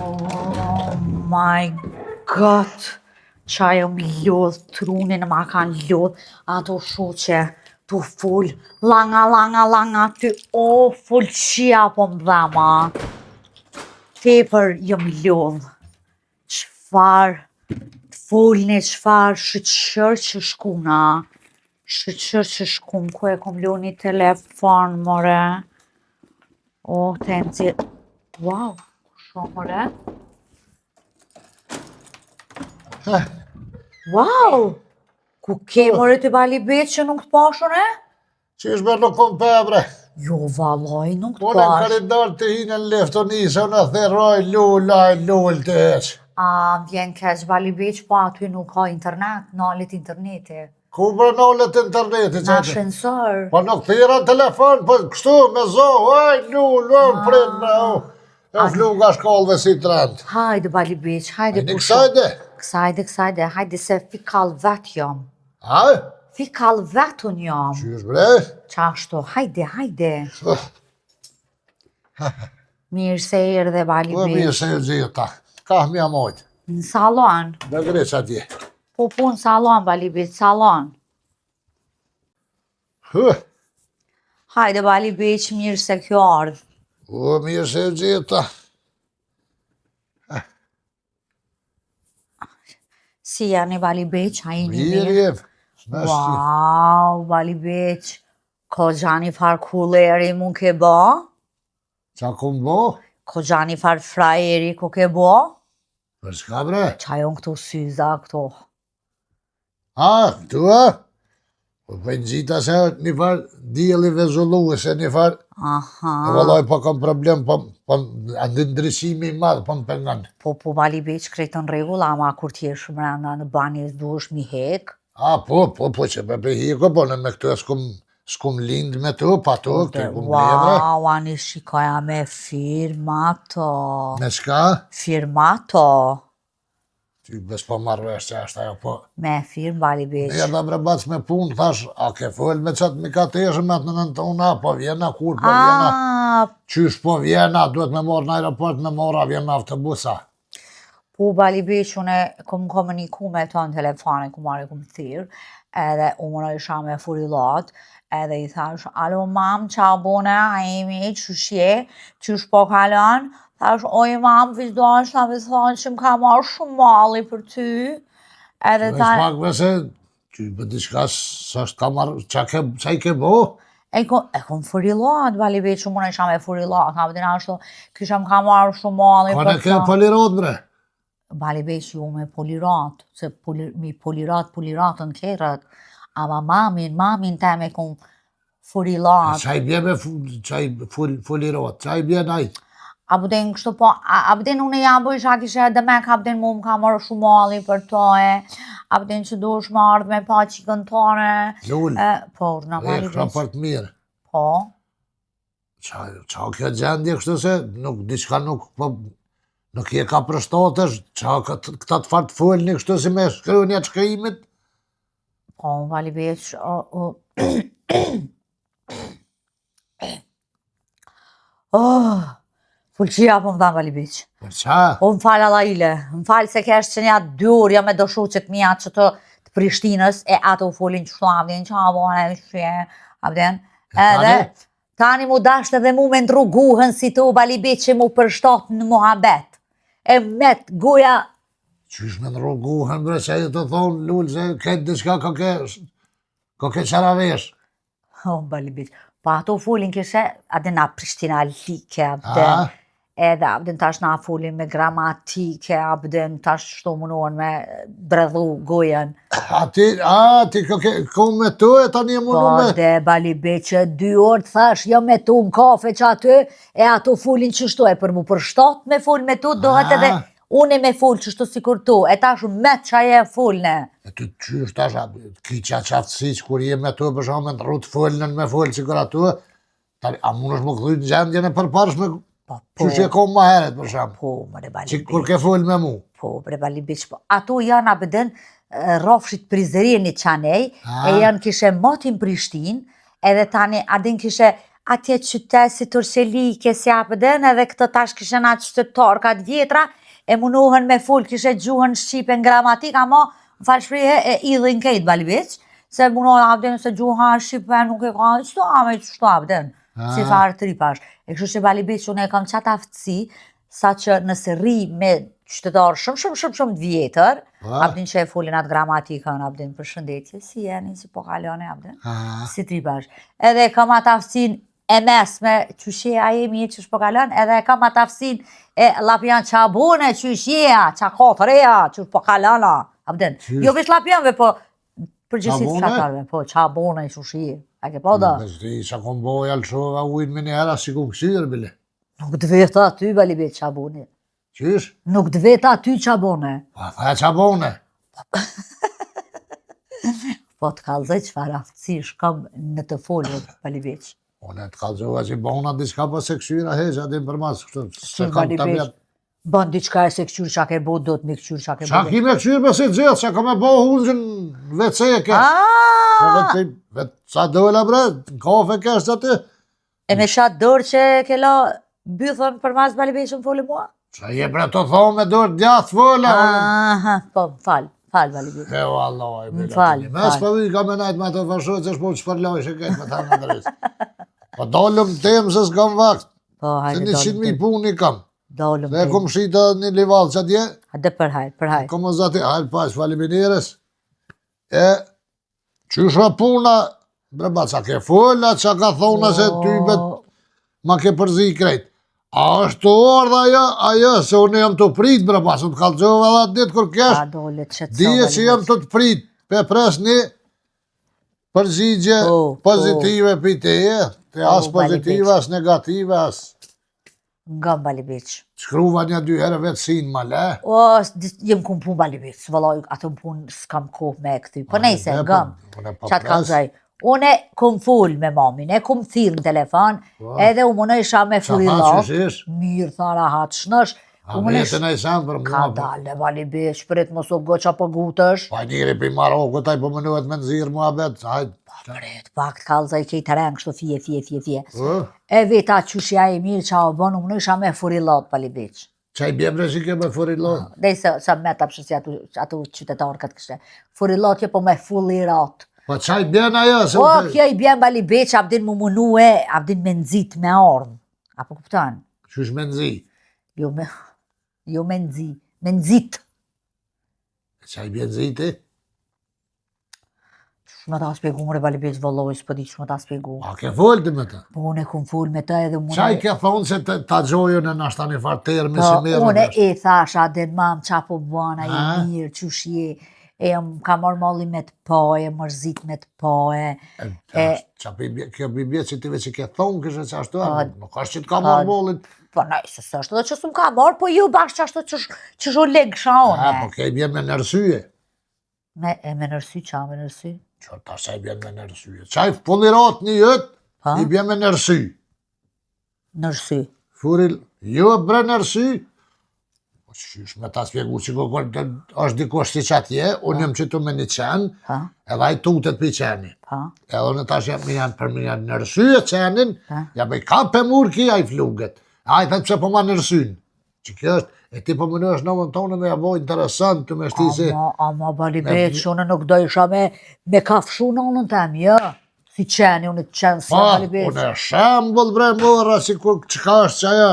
Oh my god, qa jom lodh, trunin ma kanë lodh, ato shoqe, tu full, langa ty, o, full qia po m'dhema. Tepër jom lodh, qfar, t'fullni qfar, shqyr që shkuna, shqyr që shkun, ku e kom lu një telefon, more. O, të nxirr, wow, shumë more. Wow! Ku ke more të bali betë që nuk t'pashun e? Qish me nuk kom pebre? Jo, valoj, nuk Unë në t'pash. koridor të hinë në leftonisa, unë theroj lull të eq. A, vjen keq bali betë, po aty nuk ka internet, nalit interneti. Ku për nollet interneti Na qëtë? shensor. Po nuk thira telefon, po kështu me zohë, lull, prit me e flu nga shkollëve si të rëndë. Hajde bali betë, hajde Një kësajde? Kësajde, hajde se fikall vet jam. A? Fikall vetun jam. Qysh bre? Qashtu, hajde. Mirë se erdhe bali Po mirë betë. se e gjitha. Ka mja mojtë. Në salon. Dhe greç atje. Po pun salon, bali betë, salon. Hajde bali beq, mirë se kjo ardhë. Po mirë se e gjitha. Si janë bali beq, a i një Mirë mirë? jem. Wow, bali beq. Ko gjani far kulleri mu ke bo? Qa kum bo? Ko gjani far frajeri ku ke bo? Për shka bre? Qa jon këto syza këto? A, tu a? Po për në gjitha se një farë djeli vezulluese, një farë, Aha. e vëlloj po kam problem, po andë ndryshimi i madhë, po më pengan. Po bali beq krejtë në regull, ama kur t'jesh mrenda në banjes duesh mi hek? A, po, që me hiko, po në me këtu e s'kum lind me tu, pa tu, këtu kum lemre. Wow, ani shikoja me firmato. Me shka? Firmato. Ty bes po marrëvesh që është ajo, po. Me firm bali beq. Ne edhe bre bac me punë, thash, a ke fol me qatë mi ka të eshëm atë në nëntona, po vjena, kur po vjena, qysh po vjena, duhet me morë në aeroport, me mora vjena autobusa. Po bali beq, une kom komuniku me to në telefone, ku marrë kom thirë, edhe unë isha me furillat, edhe i thash, alo mam, qa bone, a imi, qyshje, qysh po kalon, thash, oj mam, vizdo është ta me thonë që më ka marrë shumë mali për ty, edhe Vesh ta... pak vese, që për diçka s'është ka marrë, qa i ke bo? E kom furillat, bali beq, unë isha me furillat, ka përdin ashtu, kisha më ka marrë shumë mali Kone ke polirat bre? Bali beq ju me polirat, se mi poliratën kerët, ama mamin teme kom furillat. Qa i bje me polirat, qa i bje najt? A bëden kështu po, a bëden unë ja bëjsha kishe edhe me ka bëden mu më ka marrë shumë mali për to e, a bëden që duesh me ardhë me pa qikën tone. Lull, po, në bali ekra beq. për të mirë. Po. Qa kjo gjendje kështu se, diçka nuk je ka përshtatësh, qa këta të fartë folni kështu si me shkrynja të shkrimit? Po, bali beq, Fulqia po më dhamë bali beq. Për qa? O më falë Allaile, më falë se kesh që një 2 orë jam me do shoqet mija që të Prishtinës e ato folin që shtu abden, që abone, shqie, abden. Edhe tani mu dasht edhe mu me ndruguhën si të bali beq që mu përshtat në muhabet. E met goja... Qysh me ndruguhën bre, që e të thonë lull se këtë diçka ka ke qaravesh. O bali beq, pa ato folin kishe, adin na Prishtina like, abden. Edhe abden tash na folin me gramatike, abden tash shto munohen me bredhu gojen. Ti ka me tu e tani e munu me? Po de bali beq, 2 orë thash, jo me tu në kafe që aty, e ato folin që shto e për mu përshtat me fol me tu, dohet edhe une me fol që shto si kur tu, e tash me qaje e folne. E ty qysh tash, ki qaftësi që kur je me tu, për shumë në rrutë folnen me fol që kur atu, a mund është më këthuj në gjendjene përparshme, qysh e kom ma heret për shumë? Po, bre bali Që beq. kur ke fol me mu? Po, bre bali beq, po. Ato janë abeden rafshit prizërin një qanej, e janë kishe matin Prishtin, edhe tani adin kishe atje qytet si Turqelike, si apëden, edhe këtë tash kishen atë qytetarë katë vjetra, e munohen me full, kishe gjuhën Shqipe në gramatik, ama në falshprije e idhin kejt Balibeq, se munohen apëden se gjuha Shqipe nuk e ka, qëto ame qëto apëden, si farë tripash. E kështu që Balibeq unë e kam qatë aftësi, sa që nëse ri me qytetarë shumë të vjetër, abdin që e folin atë gramatikën, abdin për shëndetje, si jeni, si po kalone, abdin, si tripash. Edhe kam atë aftësin e mesme, qëshjeja jemi që shpo kalon, edhe kam atë aftësin e lapjan qa bune, qëshjeja, qa kotëreja, që shpo kalona, abdin. Jo vish lapjanve, po përgjësit fshatarve, po qa bune, qëshje, a ke po da? Qa kom boj alëshova ujnë me një hera si ku kësirë, bile. Nuk të veta ty, Balibeq, qa bune. Qysh? Nuk të veta ty qa bune. Pa, thaja qa bune. Po të kalzoj qëfar aftësish kam në të folur, Balibeq. Unë të kalzova që bona diçka pa se kësyra heqa, din për mas kështu. Se kam të Balibeq, vjetë. ban diçka e se këqyr qa ke bo, do të mi këqyr qa ke Qa bo. ki me kësyr për si gjithë, që ka me bo hungjën veceke. Sa dojla bre, në kafe kështë aty. E me shatë dorë që ke la bython për mas Balibeq që më foli mua? Qa je bre të thonë me dorë djathë fële. Aha, po, falë Balibeq. E vallaj, Falë, mes për vi ka me najtë me të fashoj që shpo që përloj që këtë me thamë në drejtë. Po dollëm temë se s'kam vakt, Po, se hajde 100.000 puni kam. dollëm Dhe kom shita një livall që atje, Hajde përhaj. kom o zati, hajde pas faliminires. E, qysha puna, bre ba, qa ke folla, qa ka thona se ty bet ma ke përzi krejt. A është të ordha ajo, se unë jam të prit, bre ba, se të kalqova dhe atë ditë kur kesh, A dole të qëtëso, dije që jam të prit, pe pres një përgjigje pozitive për teje, te as pozitive, as negative, as Nga Balibeq. shkruva një 2 herë vetë sinë ma le. O, jem kum pun Balibeq, vëllaj, atë më pun s'kam kohë me këty. Po nejse, ngam, qatë kalzaj. Une kum full me mamin, e kum thirë në telefon, edhe u mënë isha me furillat. Mirë, thara hatë shnësh. A vetën e sen për Ka mua. dalë Balibeq, prit mos u goqa po gutësh. Pa njëri për Maroko, taj po mënohet me nëzirë mua betë, hajtë. Prit, pak kalzaj kejtë rengë, kështu fije. E veta qyshja e mirë qa o bënë, u mënë isha me furillat Balibeq. Qaj bjebre që ke me furillat? Dhe sa me ta pëshësi ato qytetarë këtë kështë. Furillat je po me fullirat. Po qaj bjen ajo? Po, kjo i bjen Balibeq, abdin mu munue, abdin me nëzit me ardhë. Apo kuptan? Qysh me nëzi? Jo me nëzi, me nëzit. Qaj bjen ziti? Shme ta spjegu mre Balibeq, vëlloj, s'po di shme ta spjegu. A ke folti me ta? Po, une kum full me ta edhe mune. Qaj ke thonë se ta gjojën e nashta një farë termi si Po, mirë? une e thash, adin mam, qa po bëna, i mirë, qyshje. E ka marrë malli me të poe, mërzit me të poe. Kjo bibje që ti veç i ke thonë kështë që ashtu, nuk është që të ka marrë mollit. Po nëjse së është dhe që s'm ka marrë, po ju bashkë që ashtu që shu legë shaone. Po ke i bjen me nërsyje. Me nërsy, qa me nërsy? Që ta se i bjen me nërsyje. Qaj fullirat një jëtë, i bjen me nërsy. Nërsy. Furil, jo bre nërsy. Qysh me ta spjegu që është dikosh si që atje, unë jam qëtu me një qenë, edhe a i tutet për qeni. Edhe unë tash jam për më janë nërsy e qenin, ja bëj ka për mur ki a i fluget. A i thëtë pëse po ma nërsyn. Që kjo është, e ti po më në është nëmën tonë me javoj interesant të me shti si... Ama Balibeq, unë nuk do isha me kafshu nënën tem, jo. Si qeni, unë të qenë si Balibeq. Unë e shembol bre mora, si kur qëka është që aja.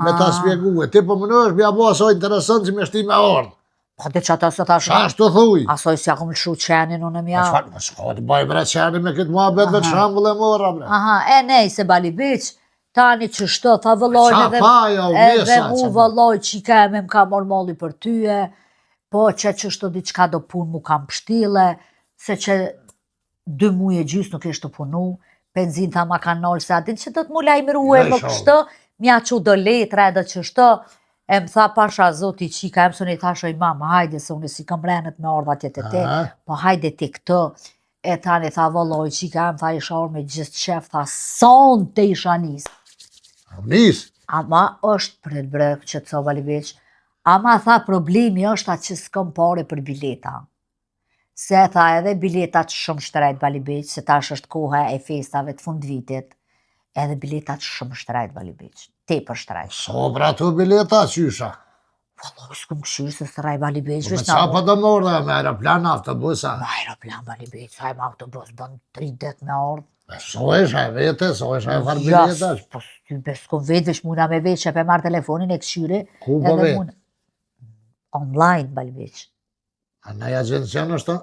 Me ta spjegu e ti po më në është bja bo asoj interesant që me shti me orë. Pa dhe që ata së ta Qa është të thuj? Asoj si akum lëshu qenin unë mja. Shko të baj bre qeni me këtë mua betë vetë shambull e mora bre. Aha, e nej se Balibeq, tani që shto, tha vëlloj edhe mu vëlloj që i keme m'ka mor molli për tyje, po që shto diqka do pun mu kam pështile, se që 2 muje gjys nuk ishtë të punu, benzin tha ma kanë nolë se adin që do të mu lajmëru e më kështë, mja që do letra edhe që shto, e më tha pasha zoti qika, e më sënë i thashoj mama, hajde se unë si kam renet me orda tjetë te, po hajde ti këtë, e tani tha vëlloj qika, e më tha isha orë me gjithë qef, tha son të isha nisë. Nisë? Ama është për e brek që të so Balibeq, ama tha problemi është atë që s'kom pare për bileta. Se tha edhe biletat shumë shtrejt Balibeq, se tash është koha e festave të fund vitit, Edhe biletat shumë shtrajt, Bali Beq. Tepër shtrajt. Sobra të bileta qysha. Valloj, s'kum këshirë se së raj Bali Beq. Me qa pa do më orë, me aeroplan, autobusa? Me aeroplan Bali Beq, sa e me autobus, bën 30 me orë. So isha e vete, so isha e farë bileta. Po ty besko vetë, veç muna me veç, që pe marrë telefonin e këshyre. Ku po vetë? Online, Bali Beq. A në agencion është?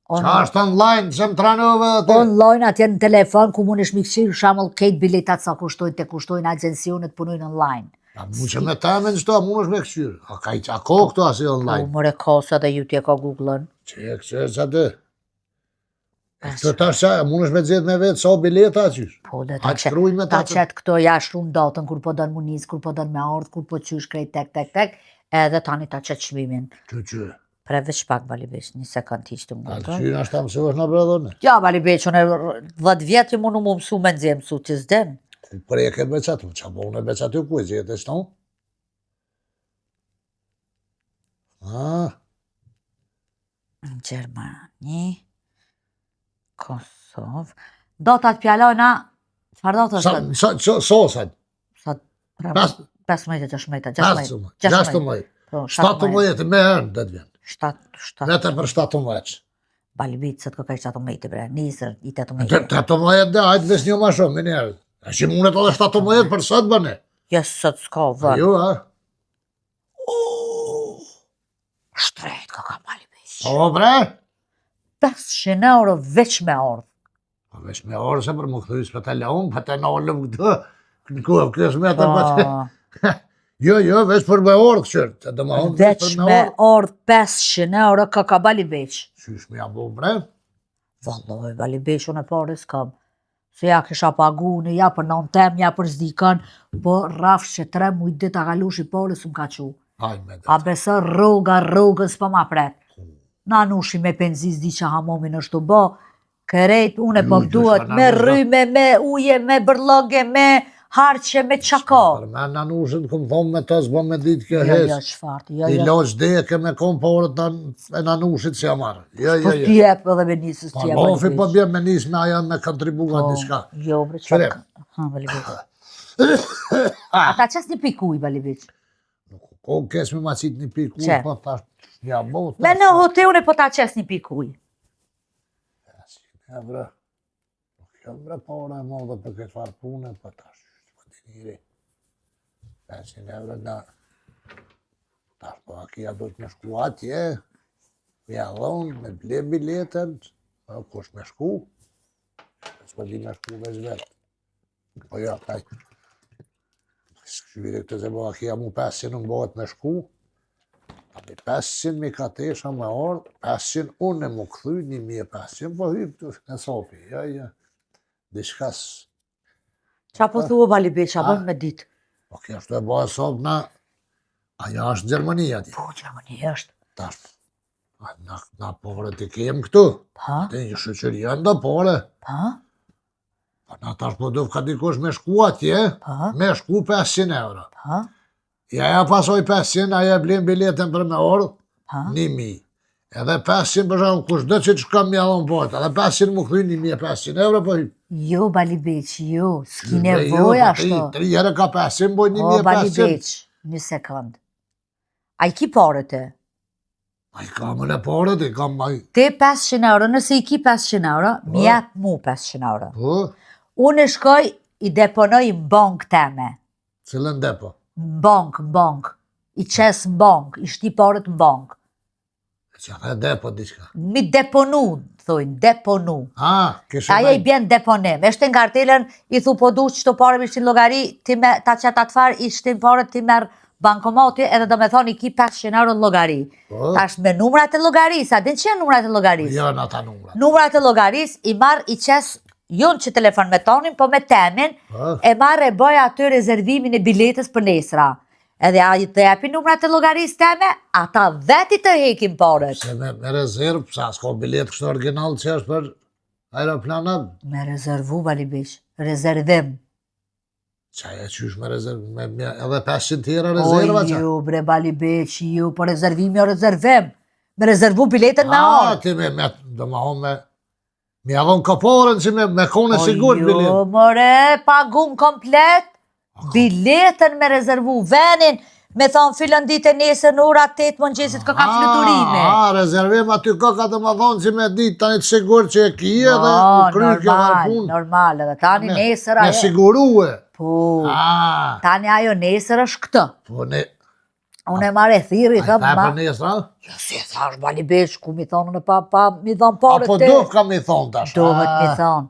Qa është online, që më tranove dhe të? Online atje në telefon, ku mund është mi këshirë, shamëll kejt biletat sa kushtojnë, të kushtojnë agencionet punojnë online. A mu që me temen qëto, mu është me këshirë. A ko këto asi online? Po mëre kosa dhe ju tje ka Google-ën. Që që të? Këto tash qa, mu është me gjithë me vetë, sa bileta qysh? Po dhe A që krujnë me ta ta qëtë këto jashtë runë datën, kur po dënë muniz, kur po dënë me ardhë, kur po qysh krejt tek, edhe tani ta qëtë shmimin. Që? Preveç pak, Bali Beq, një sekund t'i qëtë më A gëtë. që në ashtë ta mësë në bredhone? Ja, Bali Beq, unë 10 vjetë që mu mësu me nëzje mësu që s'den. Për e ke beqatu, që po unë e beqatu ku e gjithë e shtu? Gjermani, Kosovë, datat pjallona, qëfar datat është? Sosat? 15, 16, 16, 17 me herën dhe të vjenë. 7. Vetër për 17. Bali Beq, se të këkaj 17, bre, nisër i 18. 18 dhe, hajtë ves një ma shumë, më njerë. A që mundet edhe 17 për sot bëne? Jes, sot s'ka vërë. Jo, ha? Shtrejt ka Bali Beq. O, bre? 500 euro veç me ardhë. Veç me orë se për më këthujës për të leon, për të nëllëm këtë. Kësë me të për të... Jo, veç për me orë këqërë. Veç me ardhë 500 euro ka Bali Beq. Qysh me jabo, bre? Valloj, Bali Beq, unë e pare s'kam. Se ja kisha pagu në ja për nëntem, ja për zdikan, po rafsh që 3 mujt dit a galush i pare s'm ka qu. A besë rrugën s'pa ma pret. Na nushi me penziz di që hamomin është të bo, kërejt unë e po duhet me rryme, me uje, me bërloge, me harqe, me qako. Për me në nushën këmë thonë me të zbo me ditë kjo Jo, hes. shfartë, I loq deke me kom po orët e në nushit që jamarë. Po t'jep edhe me nisës t'jep. Po lofi po bjem me nisë me aja me kontribuat një shka. Jo, bre, që ha, Bali Beq. Ata qes një pikuj, Bali Beq. Ko kes me ma qitë një pikuj, po tash ja bo. Me në hotelën e po ta qes një pikuj. Ja, bre. Kjo bre pare e modhe për këtë farë pune, po tash. Njëri. 500 euro da. Tash po akia do të me shku atje. Me adhon, me ble biletën. Kush me shku? S'po di me shku veç vetë. Po ja, kaj. Shkyri këtë se po akia mu 500 në bëhet me shku. 500 mi ka tesha me orë. 500 unë e mu këthy, 1500 po hypë të në sopi. Ja. Dishkas. Qa po thua Bali Beq, qa bën me ditë? Po kjo është e bëhe sopë na... Aja është Gjermania ti. Po, Gjermania është. Tash, na pore t'i kemë këtu. Pa? Te një shëqëria nda pore. Pa? Pa na tash po dëvë ka dikosh me shku atje, me shku 500 euro. Pa? Ja pasoj 500, aja blim biletën për me orë, 1000. Edhe 500 për shumë, kush dhe që që kam mjallon pojtë, edhe 500 mu këthy 1500 euro po hypë. Jo, Bali Beq, jo, s'ki nevoj ashtu. 3 herë ka 500, boj 1500. O, Bali Beq, një sekund. A i ki pare te? A i kam në pare te, kam ma i... Te 500 euro, nëse i ki 500 euro, mi jep mu 500 euro. Po? Unë shkoj, i deponoj në bank teme. Cilën depo? Në bank. I qes në bank, i shti paret në bank. Që ka depo diçka? Mi deponu, thujnë, deponu. Aja i bjen deponim. Eshte në kartelën, i thu po du që të pare mi shtin logari, ta që atë farë i shtin pare ti merë bankomati edhe do me thonë i ki 500 euro në logari. Tash me numrat e logaris, a din që e numrat e logaris? Jo, në ta numrat. Numrat e logaris i marë i qes, jonë që telefon me tonin, po me temin, e marë e bëja aty rezervimin e biletës për nesra. Edhe a i të jepi numrat e logaris teme, ata veti të hekim paret. Se me rezervë, sa s'ka bilet kështë original që është për aeroplanat? Me rezervu, Bali Beq, rezervim. Qaj e qysh me rezervim, edhe 500 tjera rezerva qa? O, jo, bre, Bali Beq, jo, po rezervim, jo rezervim. Me rezervu biletën me orë. Ti me, do ma hon Mi avon kaporën që me kone sigur bilet. Jo, mëre, pagun komplet, biletën me rezervu, venin, me thonë fillon ditë e nesër në ora 8 mëngjesit ka fluturime. Rezervim aty ka të më thonë që me ditë tani të sigur që e kje dhe kryrë kjo harpun. Normal, edhe tani nesër ajo. Me sigurue. Po, tani ajo nesër është këtë. Po, ne... Unë e marrë e thiri, thëmë ma... A për nesra? Jo, si e thash, bali beq, ku mi thonë në pa, mi thonë parët te... Apo dof ka mi thonë tash? Dohet mi thonë.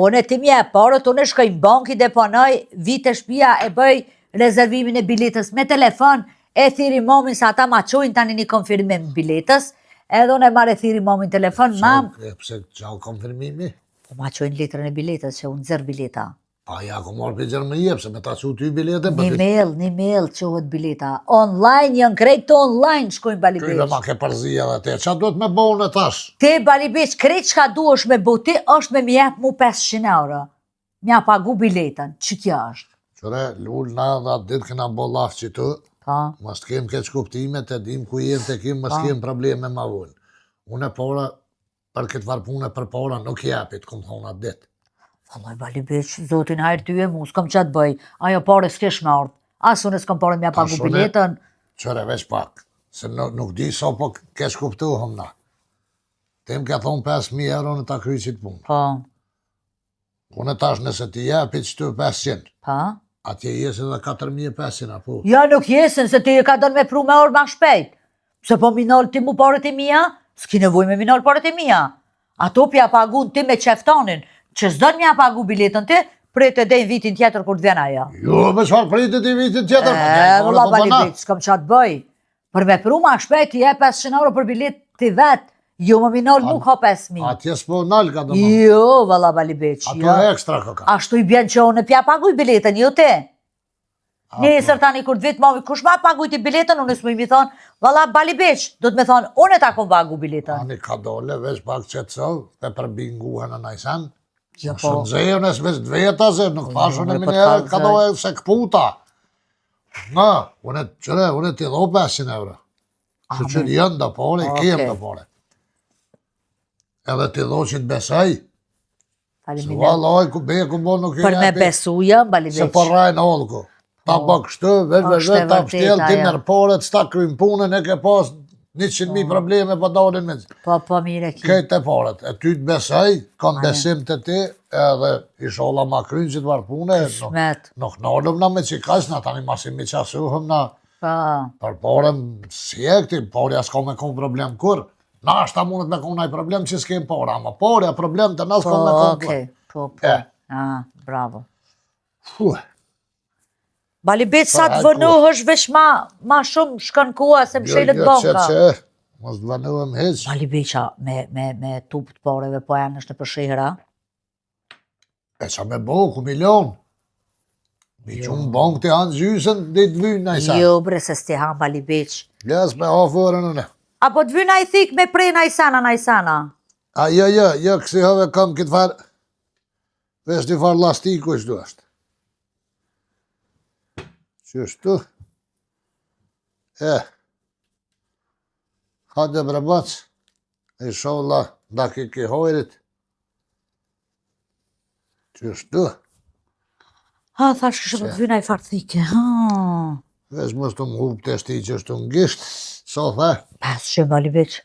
Unë e ti mje e parët, unë e shkoj në banki dhe ponoj, vite shpia e bëj rezervimin e biletës me telefon, e thiri momin sa ata ma qojnë tani një konfirmim biletës, edhe unë e marrë e thiri momin telefon, mam... Pse qau konfirmimi? Po ma qojnë letrën e biletës, që unë zërë bileta. A ja ku marrë për Gjermënije, pëse me ta që ty bilete? Një mail qohet bileta. Online, janë krejt të online shkojnë Bali Beq. Ty dhe ma ke përzija dhe te, qa duhet me bo në tash? Te Bali Beq, krejt qka du është me bo ti, është me mjep mu 500 euro. Mja pagu biletën, që kja është? Qëre, lull na dhe atë ditë këna bo lafë që tu, mas t'kem keq kuptime, të dim ku jenë të kim, mas t'kem probleme ma vullë. Unë e pora, për këtë varpune për pora, nuk jepit, këmë thonë atë ditë. Allaj, Bali Beq, zotin hajrë ty e mu, s'kom qatë bëj, ajo pare s'kesh me ardhë, asë unë s'kom pare mja pagu biletën. Qëre, veç pak, se nuk di sa po kesh kuptuhëm na. Tim ka thonë 5.000 euro në ta kryqit punë. Po. Unë tash nëse ti jepit që tu 500. Po. Atje jesin dhe 4.500, apo? Ja, nuk jesin, se ti ka dënë me pru me orë ma shpejt. Se po minol ti mu parët e mija, s'ki nevoj me minol parët e mija. Ato pja pagun ti me qeftanin, që s'don mja pagu biletën ti, prejtë e dejnë vitin tjetër kur t'vjen ajo. Jo, me qëfar prejtë e vitin tjetër? Vëlla Bali Beq, s'kom qatë bëj. Për me pru ma shpejt, ti je 500 euro për bilet ti vetë, jo më minol nuk ka 5.000. Atje s'po nalë ka dëmë. Jo, vëlla Bali Beq, jo. Ato ekstra ka. Ashtu i bjen që unë pja paguj biletën, jo ti. Nesër tani kur t'vit mavi, kush ma paguj ti biletën, unë s'mu i mi thonë, vëlla Bali Beq, do t'me thonë, unë e ta kom pagu biletën. Ani ka dole, veç pak qëtësov, pe përbinguhen në najsan. Jo, po. Shëndzejë në s'veç dveta se, nuk pashën e minere, ka dole se këputa. Në, unë t'i dho 500 euro. Që që jënë dhe pore, i kem dhe pore. Edhe t'i dho që t'besaj. Se valoj, ku be, ku bo nuk i për me besu jëm, Bali Beq. Se për rajnë olko. Ta bë kështu, veç, ta pështjel, ti mërë pore, t'sta krymë punën, e ke pas 100.000 probleme pa dalin me zi. Po, mire ki. Kejt e paret, e ty t'besaj, kam besim të ti, edhe isholla ma krynë që t'var pune, nuk nalëm na me qikash, na tani masim mi qasuhëm na, për parem si e këti, parja s'ka me kon problem kur, na është ta mundet me kon naj problem që s'kem para, ama parja problem të na s'ka me kon kur. Po, bravo. Bali Beq, sa të vënuh është veç ma shumë shkën kua se më shelet banka. Jo, mos të vënuhem heq. Bali Beq, me tup të pareve, po janë është në përshihra? E qa me bo, ku milion. Mi qumë bank të hanë gjysën, dhe të vynë na i sa. Jo, bre, se s'ti hanë Bali Beq. Bles me hafërën në ne. Apo të vynë na i thik me prej na i sana. Jo, kësi hove kam këtë farë, vesh një farë lastiku është du është. Qështu? Hade bre bac, inshallah, da ki hojrit. Qështu? Thash kështë për të vyna i farthike. Vesh mos të më hup të shti që është të ngisht, so the? Pas që Bali Beq.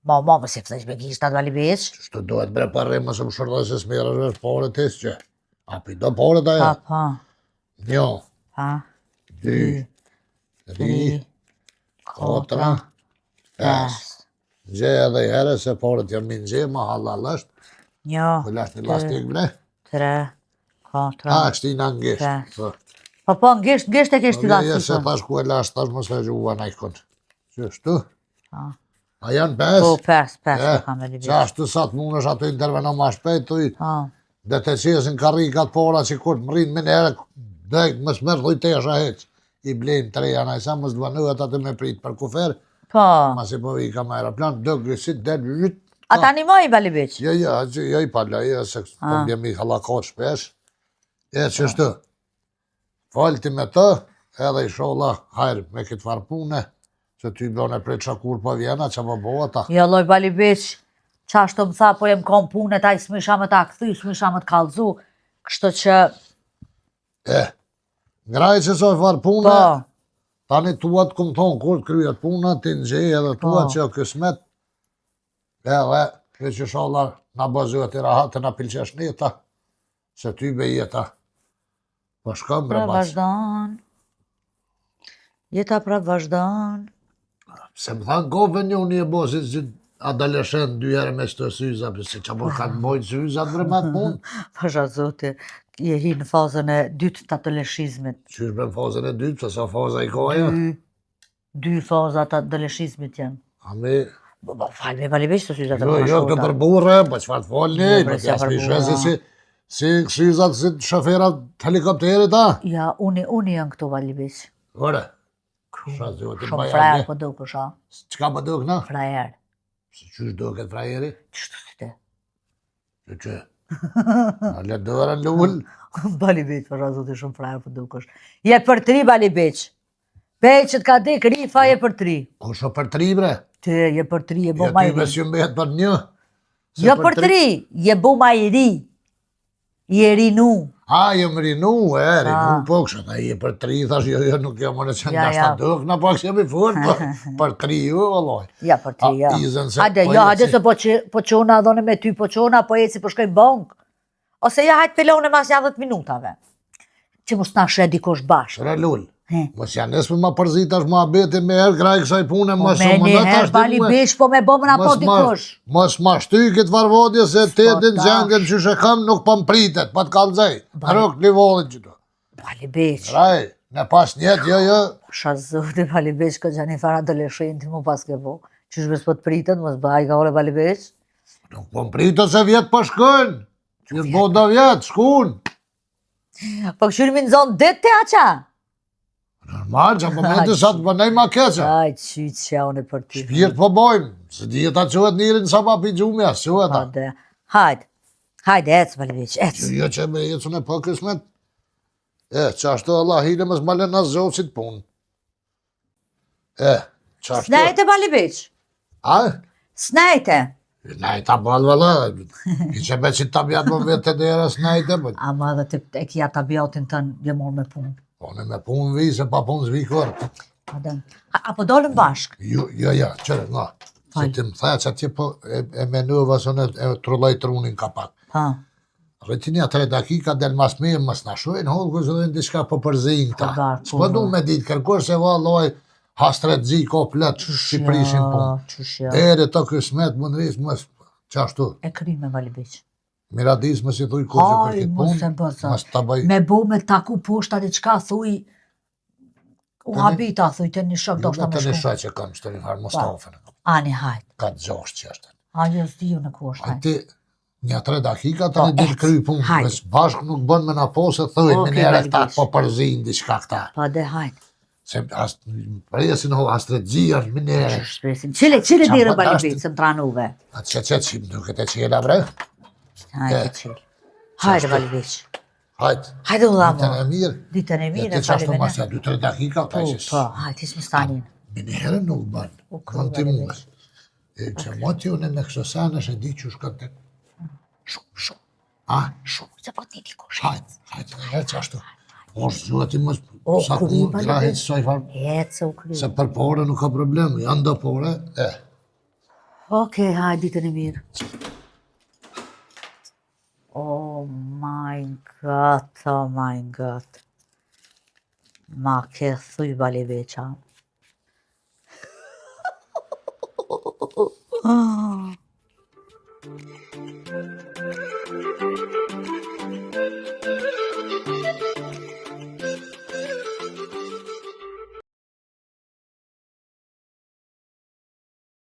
Ma, më se fëtë që me gisht atë Bali Beq. Qështu dohet bre parre më se më shërdoj se s'mira rrës pare të që. Api do pare të aja? Pa. Njo. 2, 3, 4, 5. Gje edhe i herë se parët jam minë gje, ma halal është. Njo. Këllash një lastik ble? 3, 4. Kështi në ngisht. Po, ngisht e kështë i lastik. Se tash ku e lash, tash më se gjuva në ikon. Qështu? A janë 5? Po, 5 kam e li bërë. Qashtu sa të mund është ato interveno ma shpejt, dhe të qesin karikat para që kur të më rinë minë herë, dhe më smërë dhuj të esha heq. I blejnë 3 janë, a i sa më zdvanuhet atë me prit për kufer. Po. Ma si po i kam aeroplan, dë gësit, dhe rrët. A ta një moj, Bali Beq? Jo, i pala, se po bjemi halakot shpesh. Qështu, falti me të, edhe i shola, hajrë me këtë farpune, që ty bëne prej qakur po vjena, që më bëha ta. Jo, loj Bali Beq, Qashtu më tha, po jem kom punet, a i s'misha më ta këthy, s'misha më t'kallzu. Kështu që... Ngraj që soj farë pune, Po, tani tuat këmë thonë, kur të kryet puna, ti në gjej edhe tuat që kësmet, edhe, që që shallar, na bazuat i rahatë, na pilqesh njeta, se ty be jeta. Po shkëm bre pra mas. vazhdon. Jeta pra vazhdon. Se më thanë kove një unë i e bosit që adolescent 2 herë me shtë syza, se që më kanë bojnë syza bre me të punë. Pasha zote, je hi në fazën e dytë të adoleshizmit. Qysh bre në fazën e dytë, se sa faza i koja. Dy fazat të adoleshizmit janë. Ami, Falë me valivesh të syzat e jo, këtë për burre, po qëfar të folni, më të jasë pishë si syzat si shoferat të helikopterit, a? Ja, unë janë këto valivesh. Ore, shazë zotin Shumë baja frajer një. po do kësha. Qka më duk, na? Frajer. Se qysh do këtë frajeri? Qështu si te? Që? A le dërën lull? Valivesh, pasha zote, shumë frajer po do kësh. Je për 3 valivesh. Pej që t'ka dek rifa je për 3. Kusho për 3 bre? Te, je për 3, je bo Ja ma ty i ri. mes ju mbet për 1. Jo për 3, je bo ma i ri. Je rinu. A, jem rinu, rinu po kështë, a je për 3, thash, jo, nuk jam më në qenë Ja, nashta ja. duk, në pak jemi furë, për 3, jo, vallaj. Ja, për 3, ja. Izën se... Hajde, jo, hajde se po qona dhone me ty, po qona, po eci po shkojnë bank. Ose ja, hajtë pelone mas 10 minutave. Që mos na shre dikosh bashkë. Shre lull, mos janë nesme ma përzit është ma beti me herë graj kësaj pune, Po mos me më një në herë bali bish, po me bomën apo dikosh. Mos ma shty këtë varvodje se të din tash. gjendjen që shë kam nuk pa më pritet, pa të kalzej. Ruk nivollit që tu. Bali bish. Graj, në pas njetë, jo. Shazote bali bish, këtë gjani fara adolescenti mu pas ke po. Qysh bes po të pritet, mos baj ka ole bali bish. Nuk po më pritet se vjetë po shkën. Që bo da vjetë, shkun. Po këshyri mi në zonë dit të aqa? Normal, që po me të sa të bënej ma keqa. Aj, qytë që ja unë për ty. Shpirt po bojmë, se djeta qëhet njërin sa pa pi gjumja, qëhet ta. Hajde, ecë bali bish, ecë. Jo që me ecën e po kësmet. Që ashtu Allah hile më s'male në zosit punë. Që ashtu... Snajte bali bish. A? Snajte. Najta balë vëlla, i që me që të bjatë më vetë të dera snajte, po. Ama dhe të e kja tabiatin tënë, je morë me punë. Po në me punë vi, se pa punë zvi kërë. Apo dolëm bashkë? Jo, qërë, nga. Se ti më thaja që atje po e menuva së në trulloj trunin ka pak. Rëtinja 3 dakika del mas me, mas në shojnë, holë kësë dhe në diçka po përzin ta. S'po du me ditë kërkur se valloj hastret zi ko plet që prishin punë. Ere të kësmet më nëris, mës qashtu. E kry me vali bish. Miradis më si thuj kurse për këtë punë, mës të bëj. Me bo me taku poshta dhe qka thuj, u habita thuj të një shok do shta me Të një shku. shok që kam që të një farë Mustafën. Ani hajt. Ka të gjosht që është. Ani s'diju në ku është hajt. Ati një 3 dakika të një dilë kry punë, mës bashkë nuk bën me në posë, thuj, me njerë këta po përzin diçka këta. Pa dhe hajt. Se presin ho astregjia, me njerë. Qile dirë bali bish, se më tranuve. Atë që më duke të qela bre. Hajde qile. Hajde bali bish. Hajtë. Hajde u dhamo. Ditën e mirë. Ditën e mirë e Ti qashtu falimene. mas ja 2-3 dakika, ta që Po, hajde, isë më stanin. me njerë nuk bën. Kanë ti mume. E që moti unë me kësosan është e di që shkën të... Shumë. A? Shumë. Se po ti dikush. Hajtë, qashtu. Oshë zhuat i mos... O, Sa ku kuri, bali grahit bish. soj farë. Ecë u kry. Se për pore nuk ka problem, janë do pore. Okej, hajde, ditën e mirë. Oh my god. Ma ke thuj bali veqa.